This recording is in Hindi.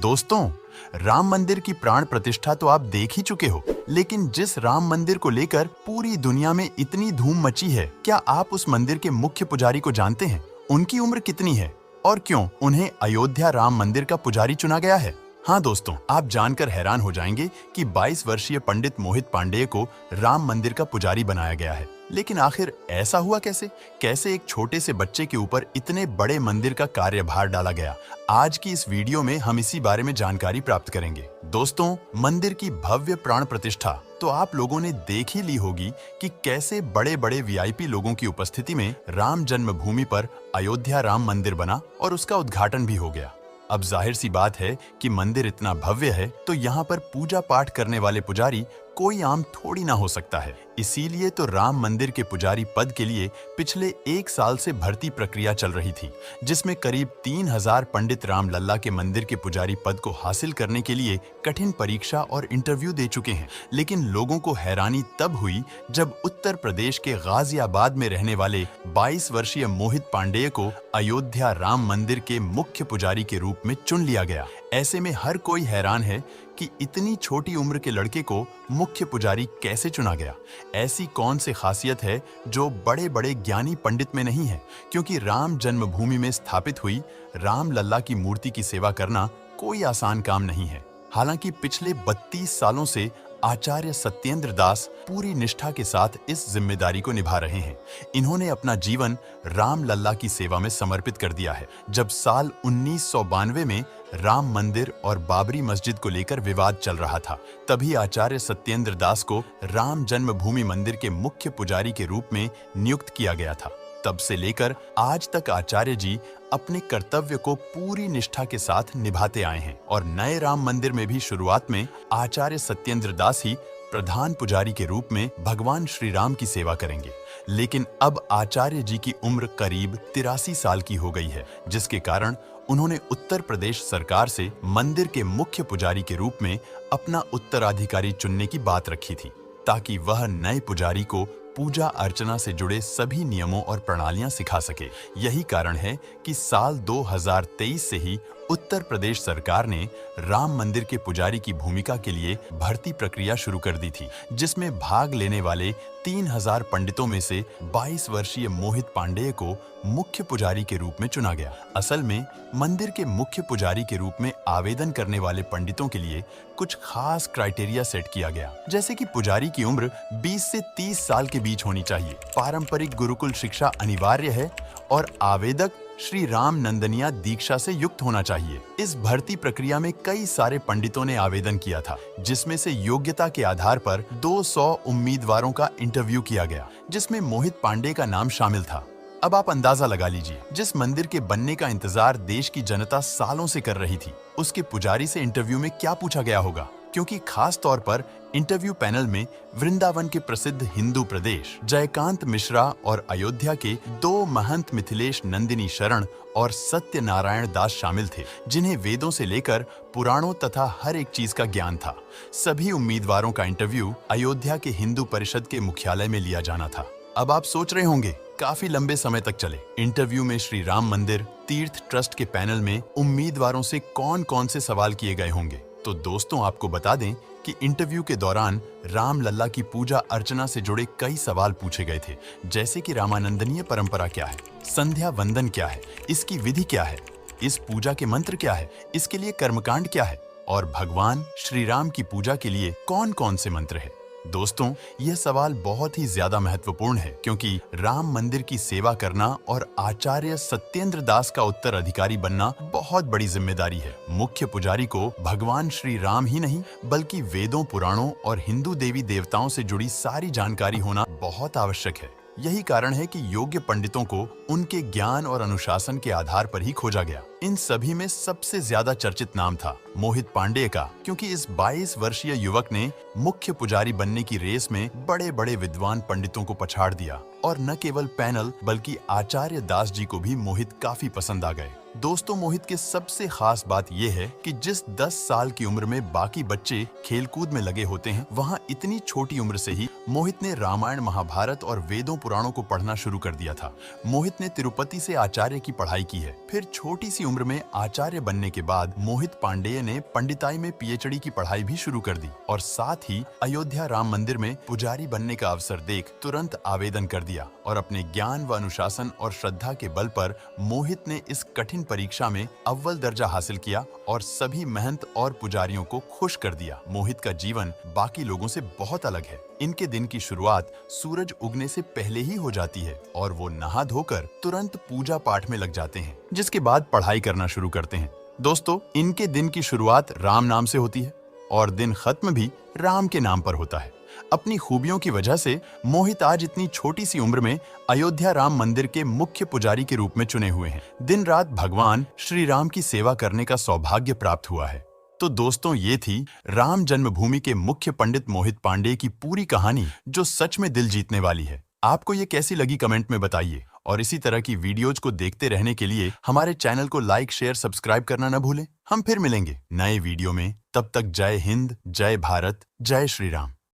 दोस्तों, राम मंदिर की प्राण प्रतिष्ठा तो आप देख ही चुके हो, लेकिन जिस राम मंदिर को लेकर पूरी दुनिया में इतनी धूम मची है, क्या आप उस मंदिर के मुख्य पुजारी को जानते हैं? उनकी उम्र कितनी है और क्यों उन्हें अयोध्या राम मंदिर का पुजारी चुना गया है? हाँ दोस्तों, आप जानकर हैरान हो जाएंगे कि 22 वर्षीय पंडित मोहित पांडेय को राम मंदिर का पुजारी बनाया गया है। लेकिन आखिर ऐसा हुआ कैसे? कैसे एक छोटे से बच्चे के ऊपर इतने बड़े मंदिर का कार्यभार डाला गया? आज की इस वीडियो में हम इसी बारे में जानकारी प्राप्त करेंगे। दोस्तों, मंदिर की भव्य प्राण प्रतिष्ठा तो आप लोगों ने देख ही ली होगी कि कैसे बड़े बड़े वीआईपी लोगों की उपस्थिति में राम जन्मभूमि पर अयोध्या राम मंदिर बना और उसका उद्घाटन भी हो गया। अब जाहिर सी बात है कि मंदिर इतना भव्य है तो यहाँ पर पूजा पाठ करने वाले पुजारी कोई आम थोड़ी ना हो सकता है। इसीलिए तो राम मंदिर के पुजारी पद के लिए पिछले 1 साल से भर्ती प्रक्रिया चल रही थी, जिसमें करीब 3000 पंडित राम लल्ला के मंदिर के पुजारी पद को हासिल करने के लिए कठिन परीक्षा और इंटरव्यू दे चुके हैं। लेकिन लोगों को हैरानी तब हुई जब उत्तर प्रदेश के गाजियाबाद में रहने वाले 22 वर्षीय मोहित पांडेय को अयोध्या राम मंदिर के मुख्य पुजारी के रूप में चुन लिया गया। ऐसे में हर कोई हैरान है कि इतनी छोटी उम्र के लड़के को मुख्य पुजारी कैसे चुना गया। ऐसी कौन सी खासियत है जो बड़े बड़े ज्ञानी पंडित में नहीं है? क्योंकि राम जन्मभूमि में स्थापित हुई राम लल्ला की मूर्ति की सेवा करना कोई आसान काम नहीं है। हालांकि पिछले 32 सालों से आचार्य सत्येंद्र दास पूरी निष्ठा के साथ इस जिम्मेदारी को निभा रहे हैं। इन्होंने अपना जीवन राम लल्ला की सेवा में समर्पित कर दिया है। जब साल 1992 में राम मंदिर और बाबरी मस्जिद को लेकर विवाद चल रहा था, तभी आचार्य सत्येंद्र दास को राम जन्मभूमि मंदिर के मुख्य पुजारी के रूप में नियुक्त किया गया था। तब से लेकर आज तक आचार्य जी अपने कर्तव्य को पूरी निष्ठा के साथ निभाते आए हैं और नए राम मंदिर में भी शुरुआत में आचार्य सत्येंद्र दास ही प्रधान पुजारी के रूप में भगवान श्री राम की सेवा करेंगे। लेकिन अब आचार्य जी की उम्र करीब 83 साल की हो गई है, जिसके कारण उन्होंने उत्तर प्रदेश सरकार से मंदिर के मुख्य पुजारी के रूप में अपना उत्तराधिकारी चुनने की बात रखी थी, ताकि वह नए पुजारी को पूजा अर्चना से जुड़े सभी नियमों और प्रणालियां सिखा सके। यही कारण है कि साल 2023 से ही उत्तर प्रदेश सरकार ने राम मंदिर के पुजारी की भूमिका के लिए भर्ती प्रक्रिया शुरू कर दी थी, जिसमें भाग लेने वाले 3000 पंडितों में से 22 वर्षीय मोहित पांडेय को मुख्य पुजारी के रूप में चुना गया। असल में मंदिर के मुख्य पुजारी के रूप में आवेदन करने वाले पंडितों के लिए कुछ खास क्राइटेरिया सेट किया गया, जैसे कि पुजारी की उम्र 20 से 30 साल के बीच होनी चाहिए, पारंपरिक गुरुकुल शिक्षा अनिवार्य है और आवेदक श्री राम नंदनिया दीक्षा से युक्त होना चाहिए। इस भर्ती प्रक्रिया में कई सारे पंडितों ने आवेदन किया था, जिसमें से योग्यता के आधार पर 200 उम्मीदवारों का इंटरव्यू किया गया, जिसमें मोहित पांडे का नाम शामिल था। अब आप अंदाजा लगा लीजिए, जिस मंदिर के बनने का इंतजार देश की जनता सालों से कर रही थी, उसके पुजारी से इंटरव्यू में क्या पूछा गया होगा। क्योंकि खास तौर पर इंटरव्यू पैनल में वृंदावन के प्रसिद्ध हिंदू प्रदेश जयकांत मिश्रा और अयोध्या के 2 महंत मिथिलेश नंदिनी शरण और सत्यनारायण दास शामिल थे, जिन्हें वेदों से लेकर पुराणों तथा हर एक चीज का ज्ञान था। सभी उम्मीदवारों का इंटरव्यू अयोध्या के हिंदू परिषद के मुख्यालय में लिया जाना था। अब आप सोच रहे होंगे, काफी लंबे समय तक चले इंटरव्यू में श्री राम मंदिर तीर्थ ट्रस्ट के पैनल में उम्मीदवारों से कौन कौन से सवाल किए गए होंगे। तो दोस्तों, आपको बता दें कि इंटरव्यू के दौरान राम लल्ला की पूजा अर्चना से जुड़े कई सवाल पूछे गए थे, जैसे कि रामानंदनीय परंपरा क्या है, संध्या वंदन क्या है, इसकी विधि क्या है, इस पूजा के मंत्र क्या है, इसके लिए कर्मकांड क्या है और भगवान श्री राम की पूजा के लिए कौन कौन से मंत्र है। दोस्तों, यह सवाल बहुत ही ज्यादा महत्वपूर्ण है, क्योंकि राम मंदिर की सेवा करना और आचार्य सत्येंद्र दास का उत्तराधिकारी बनना बहुत बड़ी जिम्मेदारी है। मुख्य पुजारी को भगवान श्री राम ही नहीं, बल्कि वेदों, पुराणों और हिंदू देवी देवताओं से जुड़ी सारी जानकारी होना बहुत आवश्यक है। यही कारण है कि योग्य पंडितों को उनके ज्ञान और अनुशासन के आधार पर ही खोजा गया। इन सभी में सबसे ज्यादा चर्चित नाम था मोहित पांडेय का, क्योंकि इस 22 वर्षीय युवक ने मुख्य पुजारी बनने की रेस में बड़े बड़े विद्वान पंडितों को पछाड़ दिया और न केवल पैनल बल्कि आचार्य दास जी को भी मोहित काफी पसंद आ गए। दोस्तों, मोहित के सबसे खास बात यह है कि जिस 10 साल की उम्र में बाकी बच्चे खेलकूद में लगे होते हैं, वहाँ इतनी छोटी उम्र से ही मोहित ने रामायण, महाभारत और वेदों पुराणों को पढ़ना शुरू कर दिया था। मोहित ने तिरुपति से आचार्य की पढ़ाई की है, फिर छोटी सी उम्र में आचार्य बनने के बाद मोहित पांडेय ने पंडिताई में पीएचडी की पढ़ाई भी शुरू कर दी और साथ ही अयोध्या राम मंदिर में पुजारी बनने का अवसर देख तुरंत आवेदन कर दिया और अपने ज्ञान व अनुशासन और श्रद्धा के बल पर मोहित ने इस कठिन परीक्षा में अव्वल दर्जा हासिल किया और सभी महंत और पुजारियों को खुश कर दिया। मोहित का जीवन बाकी लोगों से बहुत अलग है। इनके दिन की शुरुआत सूरज उगने से पहले ही हो जाती है और वो नहा धोकर तुरंत पूजा पाठ में लग जाते हैं, जिसके बाद पढ़ाई करना शुरू करते हैं। दोस्तों, इनके दिन की शुरुआत राम नाम से होती है और दिन खत्म भी राम के नाम पर होता है। अपनी खूबियों की वजह से मोहित आज इतनी छोटी सी उम्र में अयोध्या राम मंदिर के मुख्य पुजारी के रूप में चुने हुए हैं। दिन रात भगवान श्री राम की सेवा करने का सौभाग्य प्राप्त हुआ है। तो दोस्तों, ये थी राम जन्मभूमि के मुख्य पंडित मोहित पांडेय की पूरी कहानी, जो सच में दिल जीतने वाली है। आपको ये कैसी लगी कमेंट में बताइए और इसी तरह की वीडियोज को देखते रहने के लिए हमारे चैनल को लाइक, शेयर, सब्सक्राइब करना न भूलें। हम फिर मिलेंगे नए वीडियो में। तब तक जय हिंद, जय भारत, जय श्री राम।